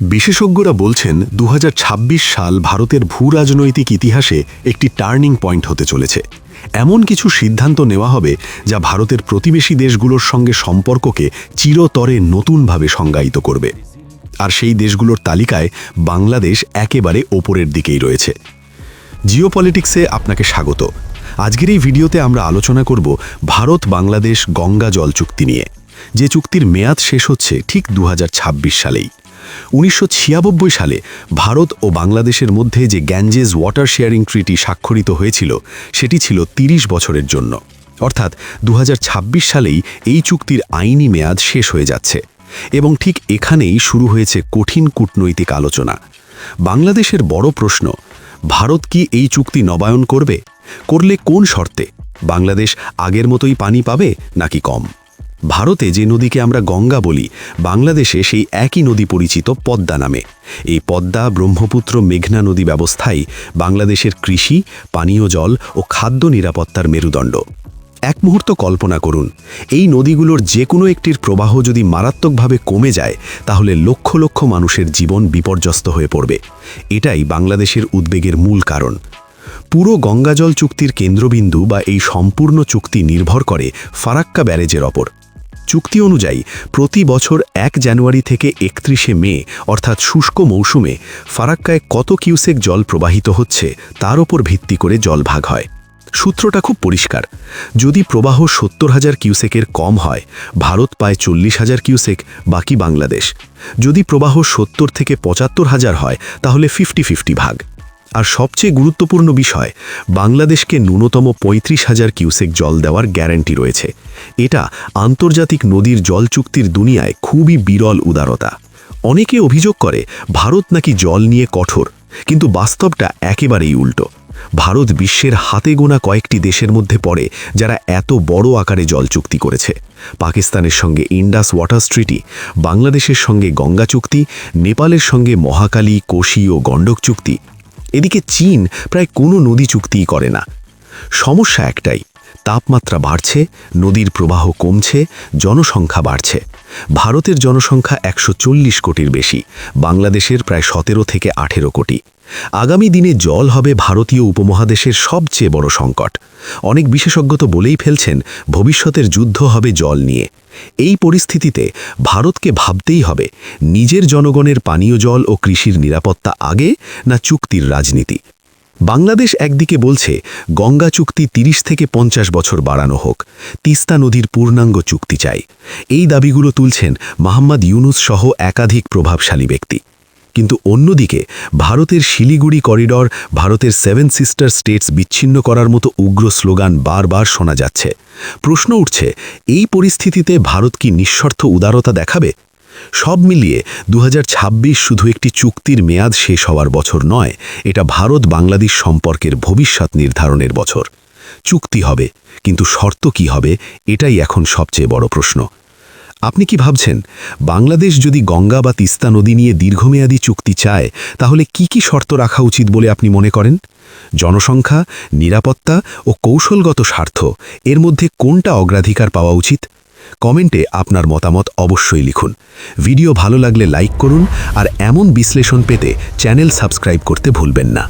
বিশেষজ্ঞরা বলছেন ২০২৬ সাল ভারতের ভূরাজনৈতিক ইতিহাসে একটি টার্নিং পয়েন্ট হতে চলেছে। এমন কিছু সিদ্ধান্ত নেওয়া হবে যা ভারতের প্রতিবেশী দেশগুলোর সঙ্গে সম্পর্ককে চিরতরে নতুনভাবে সংজ্ঞায়িত করবে। আর সেই দেশগুলোর তালিকায় বাংলাদেশ একেবারে ওপরের দিকেই রয়েছে। জিওপলিটিক্সে আপনাকে স্বাগত। আজকের এই ভিডিওতে আমরা আলোচনা করব ভারত বাংলাদেশ গঙ্গা জল চুক্তি নিয়ে, যে চুক্তির মেয়াদ শেষ হচ্ছে ঠিক ২০২৬ সালেই। ১৯৯৬ সালে ভারত ও বাংলাদেশের মধ্যে যে গ্যাঞ্জেস ওয়াটার শেয়ারিং ট্রিটি স্বাক্ষরিত হয়েছিল সেটি ছিল ৩০ বছরের জন্য। অর্থাৎ ২০২৬ সালেই এই চুক্তির আইনি মেয়াদ শেষ হয়ে যাচ্ছে এবং ঠিক এখানেই শুরু হয়েছে কঠিন কূটনৈতিক আলোচনা। বাংলাদেশের বড় প্রশ্ন, ভারত কি এই চুক্তি নবায়ন করবে? করলে কোন শর্তে? বাংলাদেশ আগের মতোই পানি পাবে নাকি কম? ভারতে যে নদীকে আমরা গঙ্গা বলি, বাংলাদেশে সেই একই নদী পরিচিত পদ্মা নামে। এই পদ্মা ব্রহ্মপুত্র মেঘনা নদী ব্যবস্থাই বাংলাদেশের কৃষি, পানীয় জল ও খাদ্য নিরাপত্তার মেরুদণ্ড। এক মুহূর্ত কল্পনা করুন, এই নদীগুলোর যে কোনো একটির প্রবাহ যদি মারাত্মকভাবে কমে যায়, তাহলে লক্ষ লক্ষ মানুষের জীবন বিপর্যস্ত হয়ে পড়বে। এটাই বাংলাদেশের উদ্বেগের মূল কারণ। পুরো গঙ্গাজল চুক্তির কেন্দ্রবিন্দু বা এই সম্পূর্ণ চুক্তি নির্ভর করে ফারাক্কা ব্যারেজের ওপর। চুক্তি অনুযায়ী প্রতি বছর ১ জানুয়ারি থেকে ৩১ মে অর্থাৎ শুষ্ক মৌসুমে ফারাক্কায় কত কিউসেক জল প্রবাহিত হচ্ছে তার ওপর ভিত্তি করে জল ভাগ হয়। সূত্রটা খুব পরিষ্কার। যদি প্রবাহ ৭০,০০০ কিউসেকের কম হয়, ভারত পায় ৪০,০০০ কিউসেক, বাকি বাংলাদেশ। যদি প্রবাহ ৭০ থেকে ৭৫,০০০ হয়, তাহলে 50-50 ভাগ। আর সবচেয়ে গুরুত্বপূর্ণ বিষয়, বাংলাদেশকে ন্যূনতম ৩৫,০০০ কিউসেক জল দেওয়ার গ্যারান্টি রয়েছে। এটা আন্তর্জাতিক নদীর জল চুক্তির দুনিয়ায় খুবই বিরল উদারতা। অনেকে অভিযোগ করে ভারত নাকি জল নিয়ে কঠোর, কিন্তু বাস্তবটা একেবারেই উল্টো। ভারত বিশ্বের হাতে গোনা কয়েকটি দেশের মধ্যে পড়ে যারা এত বড় আকারে জল চুক্তি করেছে। পাকিস্তানের সঙ্গে ইন্ডাস ওয়াটার ট্রিটি, বাংলাদেশের সঙ্গে গঙ্গা চুক্তি, নেপালের সঙ্গে মহাকালী, কোশি ও গণ্ডক চুক্তি। এদিকে চীন প্রায় কোনো নদী চুক্তিই করে না। সমস্যা একটাই, তাপমাত্রা বাড়ছে, নদীর প্রবাহ কমছে, জনসংখ্যা বাড়ছে। ভারতের জনসংখ্যা ১৪০ কোটির বেশি, বাংলাদেশের প্রায় ১৭ থেকে ১৮ কোটি। আগামী দিনে জল হবে ভারতীয় উপমহাদেশের সবচেয়ে বড় সংকট। অনেক বিশেষজ্ঞ তো বলেই ফেলছেন, ভবিষ্যতের যুদ্ধ হবে জল নিয়ে। এই পরিস্থিতিতে ভারতকে ভাবতেই হবে, নিজের জনগণের পানীয় জল ও কৃষির নিরাপত্তা আগে না চুক্তির রাজনীতি। বাংলাদেশ একদিকে বলছে গঙ্গা চুক্তি ৩০ থেকে ৫০ বছর বাড়ানো হোক, তিস্তা নদীর পূর্ণাঙ্গ চুক্তি চাই। এই দাবিগুলো তুলছেন মোহাম্মদ ইউনুস সহ একাধিক প্রভাবশালী ব্যক্তি। কিন্তু অন্যদিকে ভারতের শিলিগুড়ি করিডর, ভারতের 7 সিস্টার স্টেটস বিচ্ছিন্ন করার মতো উগ্র স্লোগান বারবার শোনা যাচ্ছে। প্রশ্ন উঠছে, এই পরিস্থিতিতে ভারত কি নিঃশর্ত উদারতা দেখাবে? সব মিলিয়ে ২০২৬ শুধু একটি চুক্তির মেয়াদ শেষ হওয়ার বছর নয়, এটা ভারত বাংলাদেশ সম্পর্কের ভবিষ্যৎ নির্ধারণের বছর। চুক্তি হবে, কিন্তু শর্ত কি হবে, এটাই এখন সবচেয়ে বড় প্রশ্ন। আপনি কি ভাবছেন, বাংলাদেশ যদি গঙ্গা বা তিস্তা নদী নিয়ে দীর্ঘমেয়াদী চুক্তি চায়, তাহলে কি কি শর্ত রাখা উচিত বলে আপনি মনে করেন? জনসংখ্যা, নিরাপত্তা ও কৌশলগত স্বার্থ, এর মধ্যে কোনটা অগ্রাধিকার পাওয়া উচিত? কমেন্টে আপনার মতামত অবশ্যই লিখুন। ভিডিও ভালো লাগলে লাইক করুন, আর এমন বিশ্লেষণ পেতে চ্যানেল সাবস্ক্রাইব করতে ভুলবেন না।